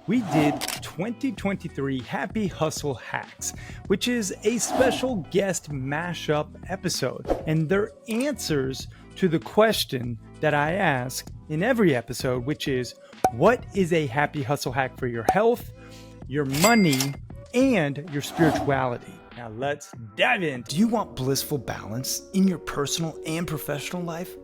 we did 2023 Happy Hustle Hacks, which is a special guest mashup episode. And they're answers to the question that I ask in every episode, which is, what is a happy hustle hack for your health, your money, and your spirituality? Now let's dive in. Do you want blissful balance in your personal and professional life?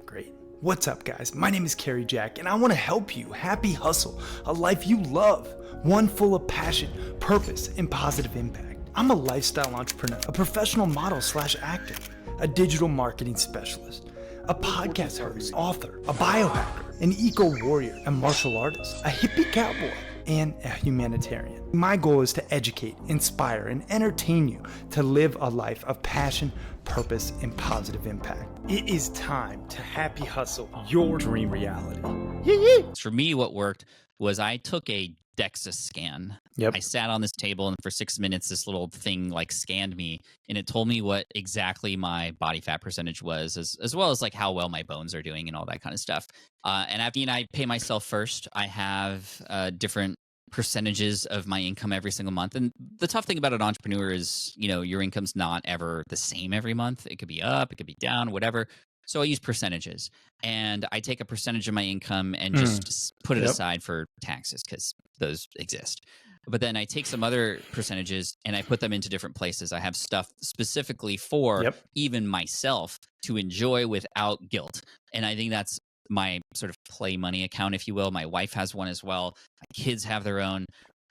Great. What's up, guys? My name is Carrie Jack, and I want to help you happy hustle a life you love, one full of passion, purpose, and positive impact. I'm a lifestyle entrepreneur, a professional model / actor, a digital marketing specialist, a podcast host, author, a biohacker, an eco-warrior, a martial artist, a hippie cowboy, and a humanitarian. My goal is to educate, inspire, and entertain you to live a life of passion, purpose, and positive impact. It is time to happy hustle your dream reality. For me, what worked was I took a DEXA scan. Yep. I sat on this table, and for 6 minutes, this little thing like scanned me, and it told me what exactly my body fat percentage was, as well as like how well my bones are doing and all that kind of stuff. And I pay myself first. I have different percentages of my income every single month. And the tough thing about an entrepreneur is, your income's not ever the same every month. It could be up, it could be down, whatever. So I use percentages, and I take a percentage of my income and just put it aside for taxes because those exist. But then I take some other percentages and I put them into different places. I have stuff specifically for even myself to enjoy without guilt. And I think that's my sort of play money account, if you will. My wife has one as well. My kids have their own.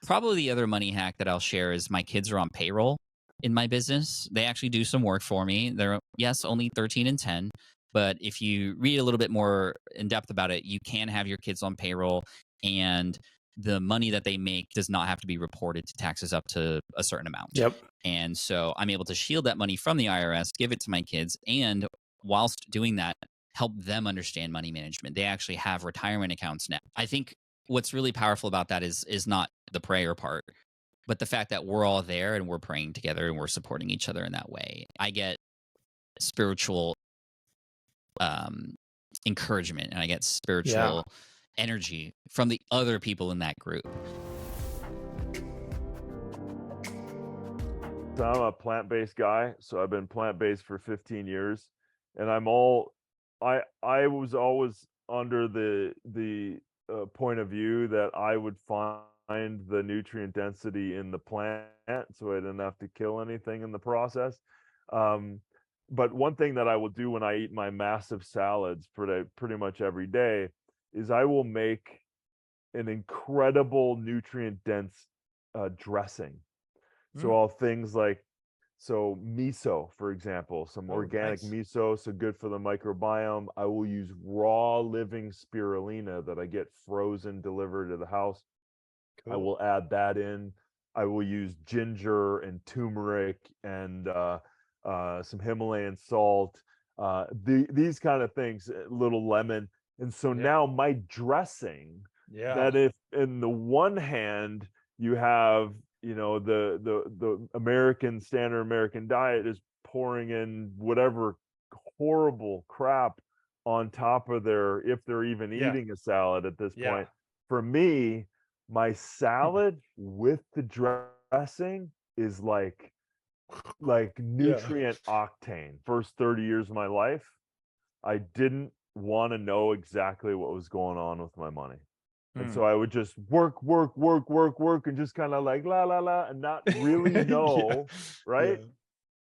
Probably the other money hack that I'll share is my kids are on payroll in my business. They actually do some work for me. They're, yes, only 13 and 10. But if you read a little bit more in depth about it, you can have your kids on payroll, and the money that they make does not have to be reported to taxes up to a certain amount. Yep. And so I'm able to shield that money from the IRS, give it to my kids, and whilst doing that, help them understand money management. They actually have retirement accounts now. I think what's really powerful about that is not the prayer part, but the fact that we're all there and we're praying together and we're supporting each other in that way. I get spiritual encouragement, and I get spiritual energy from the other people in that group. So I'm a plant-based guy, so I've been plant-based for 15 years, and I was always under the point of view that I would find the nutrient density in the plant, so I didn't have to kill anything in the process. But one thing that I will do when I eat my massive salads pretty much every day is I will make an incredible nutrient-dense dressing. So all things like, miso, for example, some organic miso, so good for the microbiome. I will use raw living spirulina that I get frozen, delivered to the house. Cool. I will add that in. I will use ginger and turmeric and some Himalayan salt, these kind of things, a little lemon. And so now my dressing, that if in the one hand you have, the standard American diet is pouring in whatever horrible crap on top of if they're even eating a salad at this point. For me, my salad with the dressing is like nutrient octane. First 30 years of my life, I didn't want to know exactly what was going on with my money. And so I would just work, and just kind of like la la la, and not really know, right?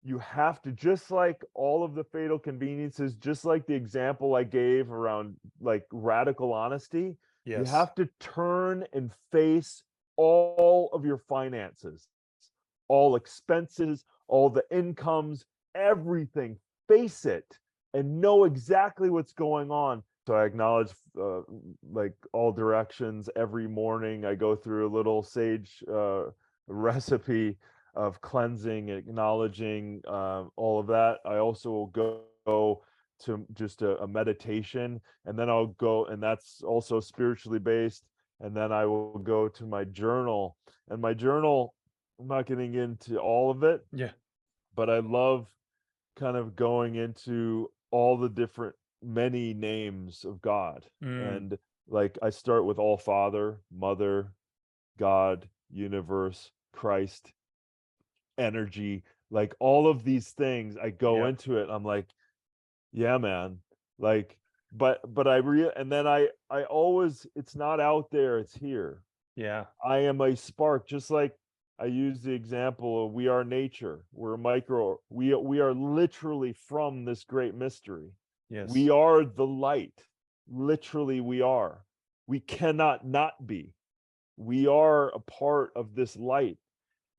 You have to, just like all of the fatal conveniences, just like the example I gave around like radical honesty, you have to turn and face all of your finances, all expenses, all the incomes, everything. Face it and know exactly what's going on. So I acknowledge like all directions every morning. I go through a little sage recipe of cleansing, acknowledging all of that. I also will go to just a meditation, and then I'll go, and that's also spiritually based. And then I will go to my journal, and my journal, I'm not getting into all of it. But I love kind of going into all the different many names of God. And Like I start with all Father, Mother, God, universe, Christ, energy, like all of these things. I go Yep. into it. I'm like, yeah, man. Like, but and then I always, it's not out there, it's here. Yeah. I am a spark, just like I use the example of we are nature. We're micro, we are literally from this great mystery. Yes. We are the light. Literally, we are. We cannot not be. We are a part of this light,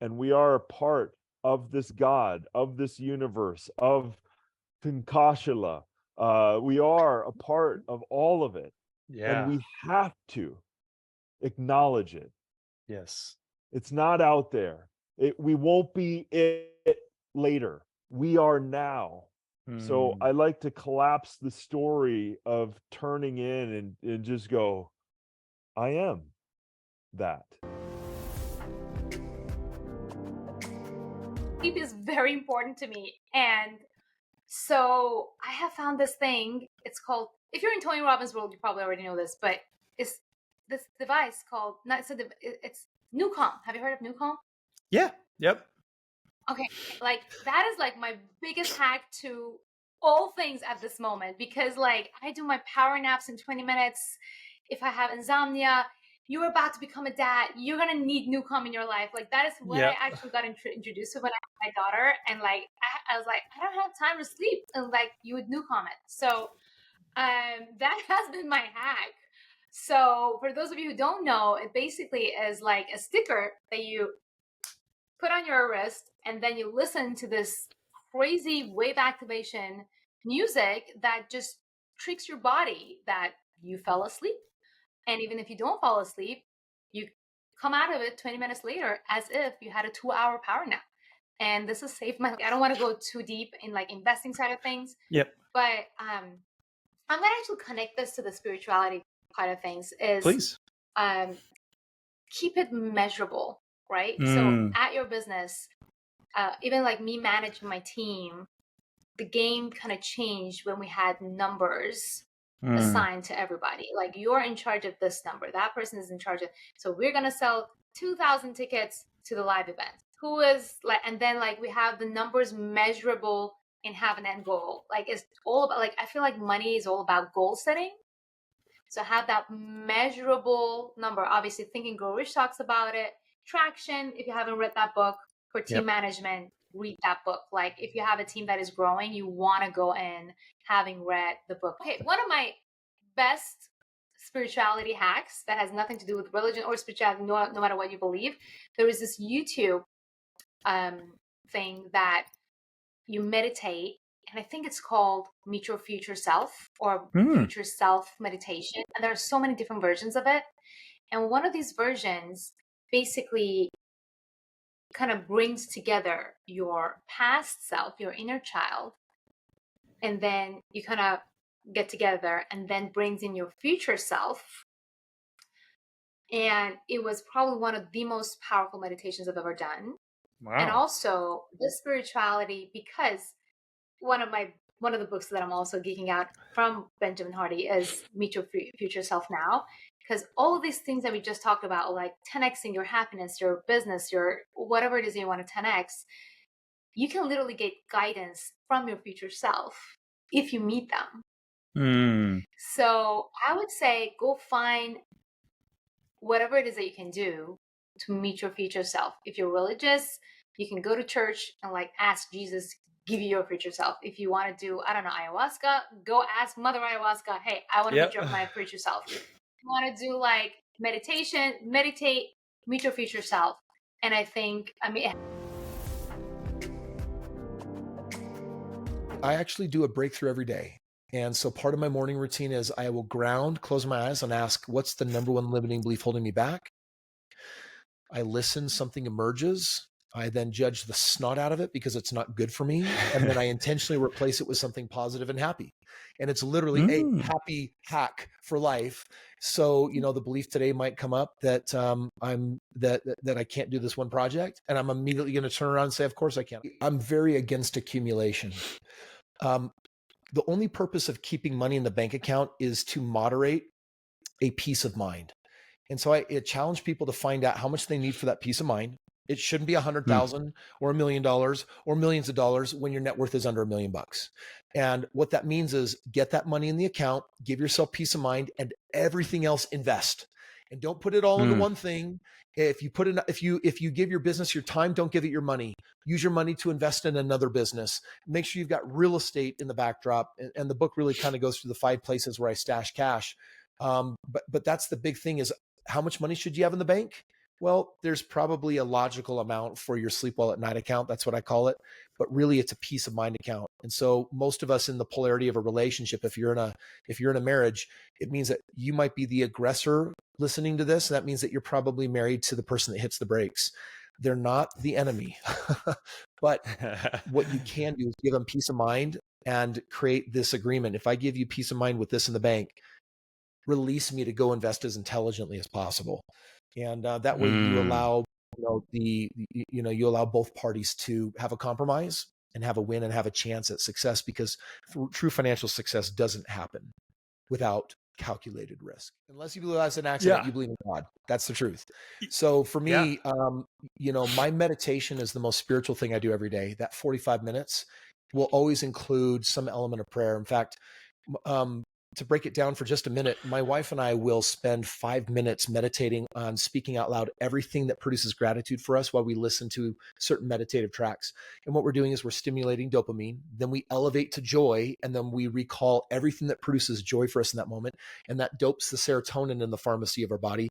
and we are a part of this God, of this universe, of Pinkashila. We are a part of all of it, and Yeah. we have to acknowledge it. Yes. It's not out there. We won't be it later. We are now. So Mm. I like to collapse the story of turning in and just go, I am that. Sleep is very important to me. And so I have found this thing. It's called, if you're in Tony Robbins' world, you probably already know this, but it's this device called, not it's Newcom. Have you heard of Newcom? Yeah. Yep. Okay, like that is like my biggest hack to all things at this moment, because like I do my power naps in 20 minutes. If I have insomnia, you're about to become a dad, you're gonna need Newcom in your life. Like that is what Yep. I actually got introduced to when I had my daughter, and like I was like, I don't have time to sleep, and like you would Newcom it. So that has been my hack. So for those of you who don't know, it basically is like a sticker that you put on your wrist, and then you listen to this crazy wave activation music that just tricks your body that you fell asleep. And even if you don't fall asleep, you come out of it 20 minutes later as if you had a 2-hour power nap. And this has saved my life. I don't want to go too deep in like investing side of things, Yep. but I'm gonna actually connect this to the spirituality part of things. Is Please. Keep it measurable, right? So Mm. at your business, even like me managing my team, the game kind of changed when we had numbers assigned to everybody. Like you're in charge of this number, that person is in charge of. So we're gonna sell 2,000 tickets to the live event. Who is like, and then like we have the numbers measurable and have an end goal. Like it's all about, like I feel like money is all about goal setting. So have that measurable number. Obviously, Think and Grow Rich talks about it. Traction, if you haven't read that book for team management, read that book. Like if you have a team that is growing, you want to go in having read the book. Okay, one of my best spirituality hacks that has nothing to do with religion or spirituality, no matter what you believe. There is this YouTube thing that you meditate, and I think it's called Meet Your Future Self or Future Self Meditation. And there are so many different versions of it. And one of these versions basically kind of brings together your past self, your inner child, and then you kind of get together and then brings in your future self. And it was probably one of the most powerful meditations I've ever done. Wow. And also the spirituality, because one of the books that I'm also geeking out from Benjamin Hardy is Meet Your Future Self Now, because all of these things that we just talked about, like 10xing your happiness, your business, your whatever it is you want to 10x, you can literally get guidance from your future self if you meet them. So I would say go find whatever it is that you can do to meet your future self. If you're religious, you can go to church and like ask Jesus give you your future self. If you want to do, I don't know, ayahuasca, go ask Mother Ayahuasca, hey, I want to meet my future self. If you want to do like meditation, meditate, meet your future self. And I think, I actually do a breakthrough every day. And so part of my morning routine is I will ground, close my eyes, and ask, what's the number one limiting belief holding me back? I listen, something emerges. I then judge the snot out of it because it's not good for me. And then I intentionally replace it with something positive and happy. And it's literally a happy hack for life. So, you know, the belief today might come up that that I can't do this one project. And I'm immediately going to turn around and say, of course I can. I'm very against accumulation. The only purpose of keeping money in the bank account is to moderate a peace of mind. And so I challenge people to find out how much they need for that peace of mind. It shouldn't be 100,000 or $1 million or millions of dollars when your net worth is under $1 million. And what that means is get that money in the account, give yourself peace of mind, and everything else invest. And don't put it all into one thing. If you give your business your time, don't give it your money. Use your money to invest in another business. Make sure you've got real estate in the backdrop. And the book really kind of goes through the 5 places where I stash cash. But that's the big thing is, how much money should you have in the bank? Well, there's probably a logical amount for your sleep well at night account. That's what I call it. But really it's a peace of mind account. And so most of us in the polarity of a relationship, if you're in a marriage, it means that you might be the aggressor listening to this. And that means that you're probably married to the person that hits the brakes. They're not the enemy. But what you can do is give them peace of mind and create this agreement. If I give you peace of mind with this in the bank, release me to go invest as intelligently as possible. And that way you allow, you allow both parties to have a compromise and have a win and have a chance at success, because true financial success doesn't happen without calculated risk. Unless you believe that's an accident, you believe in God. That's the truth. So for me, my meditation is the most spiritual thing I do every day. That 45 minutes will always include some element of prayer. In fact, to break it down for just a minute, my wife and I will spend 5 minutes meditating on speaking out loud everything that produces gratitude for us while we listen to certain meditative tracks. And what we're doing is we're stimulating dopamine, then we elevate to joy, and then we recall everything that produces joy for us in that moment. And that dopes the serotonin in the pharmacy of our body.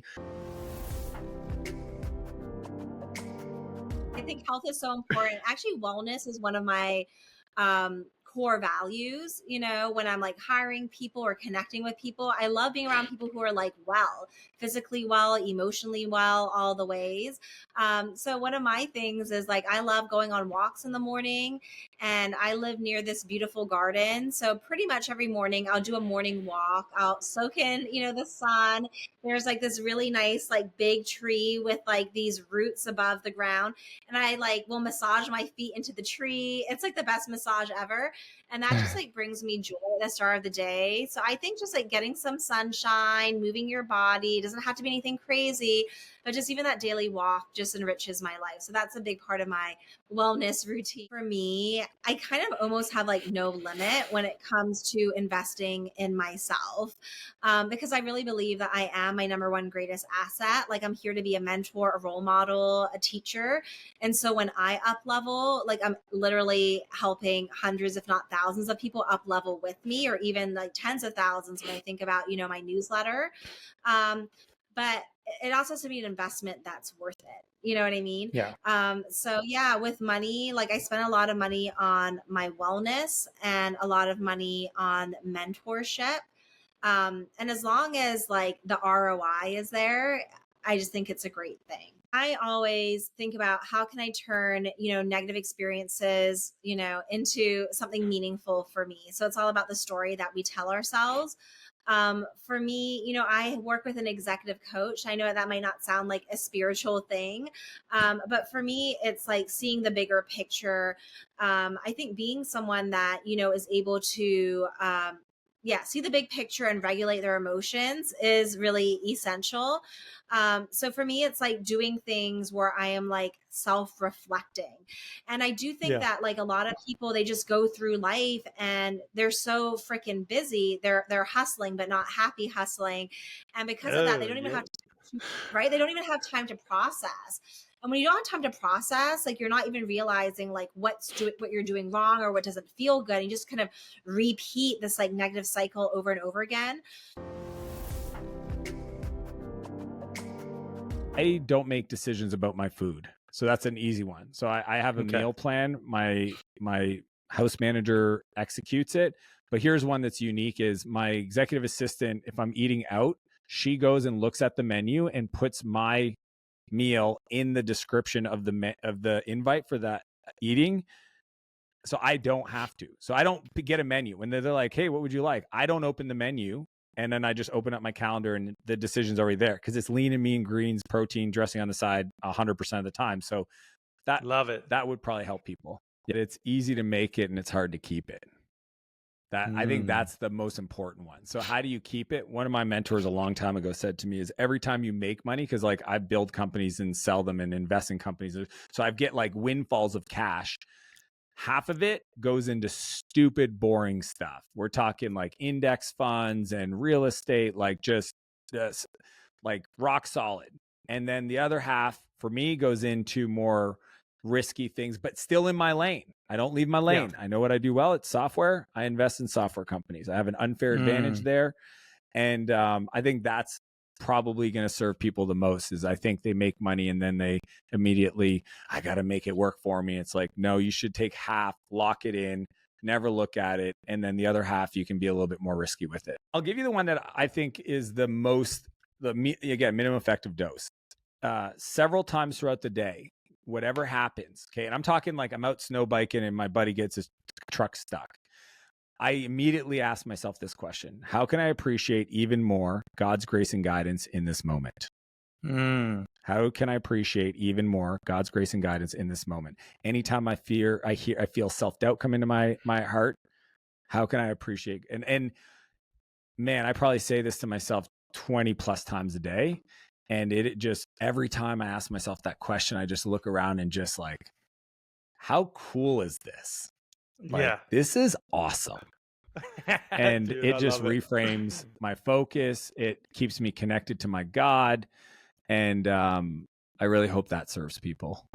I think health is so important. Actually, wellness is one of my core values. When I'm like hiring people or connecting with people, I love being around people who are like well, physically well, emotionally well, all the ways. So one of my things is like, I love going on walks in the morning, and I live near this beautiful garden. So pretty much every morning I'll do a morning walk. I'll soak in, the sun. There's like this really nice, like big tree with like these roots above the ground. And I like will massage my feet into the tree. It's like the best massage ever. And that just like brings me joy at the start of the day. So I think just like getting some sunshine, moving your body, doesn't have to be anything crazy, but just even that daily walk just enriches my life. So that's a big part of my wellness routine. For me, I kind of almost have like no limit when it comes to investing in myself, because I really believe that I am my number one greatest asset. Like I'm here to be a mentor, a role model, a teacher. And so when I up level, like I'm literally helping hundreds, if not thousands of people up level with me, or even like tens of thousands when I think about, my newsletter. But it also has to be an investment that's worth it. You know what I mean? Yeah. So yeah, with money, like I spend a lot of money on my wellness and a lot of money on mentorship. And as long as like the ROI is there, I just think it's a great thing. I always think about how can I turn, negative experiences, into something meaningful for me. So it's all about the story that we tell ourselves. For me, I work with an executive coach. I know that might not sound like a spiritual thing, but for me, it's like seeing the bigger picture. I think being someone that, is able to, see the big picture and regulate their emotions is really essential. So for me, it's like doing things where I am like self-reflecting. And I do think that like a lot of people, they just go through life and they're so freaking busy. They're hustling, but not happy hustling. And because of that, they don't even have to, right? They don't even have time to process. And when you don't have time to process, like you're not even realizing like what you're doing wrong or what doesn't feel good. And you just kind of repeat this like negative cycle over and over again. I don't make decisions about my food. So that's an easy one. So I have a meal plan. My house manager executes it. But here's one that's unique is my executive assistant, if I'm eating out, she goes and looks at the menu and puts my meal in the description of the invite for that eating. So I don't have to. So I don't get a menu. When they're like, hey, what would you like? I don't open the menu. And then I just open up my calendar and the decision's already there because it's lean and mean greens, protein, dressing on the side 100% of the time. So that would probably help people. It's easy to make it and it's hard to keep it. I think that's the most important one. So how do you keep it? One of my mentors a long time ago said to me is every time you make money, because like I build companies and sell them and invest in companies. So I get like windfalls of cash. Half of it goes into stupid, boring stuff. We're talking like index funds and real estate, like just like rock solid. And then the other half for me goes into more risky things, but still in my lane. I don't leave my lane. I know what I do well. It's software. I invest in software companies. I have an unfair advantage there. And I think that's probably going to serve people the most is I think they make money and then they immediately, I got to make it work for me. It's like, no, you should take half, lock it in, never look at it. And then the other half, you can be a little bit more risky with it. I'll give you the one that I think is the most, again, minimum effective dose. Several times throughout the day, whatever happens, okay, and I'm talking like I'm out snow biking and my buddy gets his truck stuck. I immediately ask myself this question: how can I appreciate even more God's grace and guidance in this moment? How can I appreciate even more God's grace and guidance in this moment? Anytime I feel self-doubt come into my heart, how can I appreciate? And man, I probably say this to myself 20 plus times a day. And it just, every time I ask myself that question, I just look around and just like, how cool is this? Like, this is awesome. And Dude, it just reframes my focus. It keeps me connected to my God. And I really hope that serves people.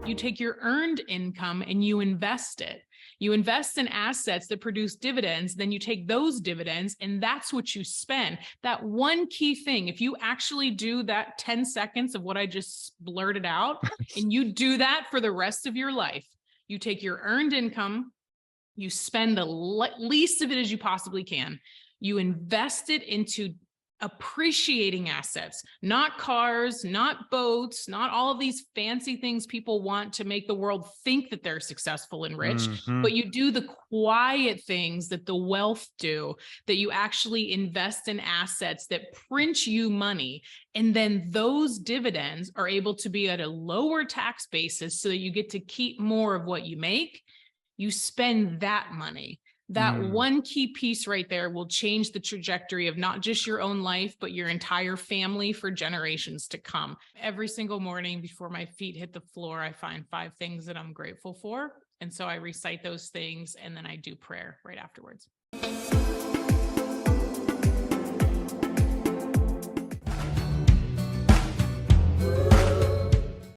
You take your earned income and you invest it. You invest in assets that produce dividends, then you take those dividends and that's what you spend. That one key thing, if you actually do that 10 seconds of what I just blurted out, and you do that for the rest of your life, you take your earned income, you spend the least of it as you possibly can. You invest it into appreciating assets, not cars, not boats, not all of these fancy things people want to make the world think that they're successful and rich, but you do the quiet things that the wealth do, that you actually invest in assets that print you money. And then those dividends are able to be at a lower tax basis so that you get to keep more of what you make. You spend that money. That one key piece right there will change the trajectory of not just your own life, but your entire family for generations to come. Every single morning before my feet hit the floor, I find 5 things that I'm grateful for. And so I recite those things and then I do prayer right afterwards.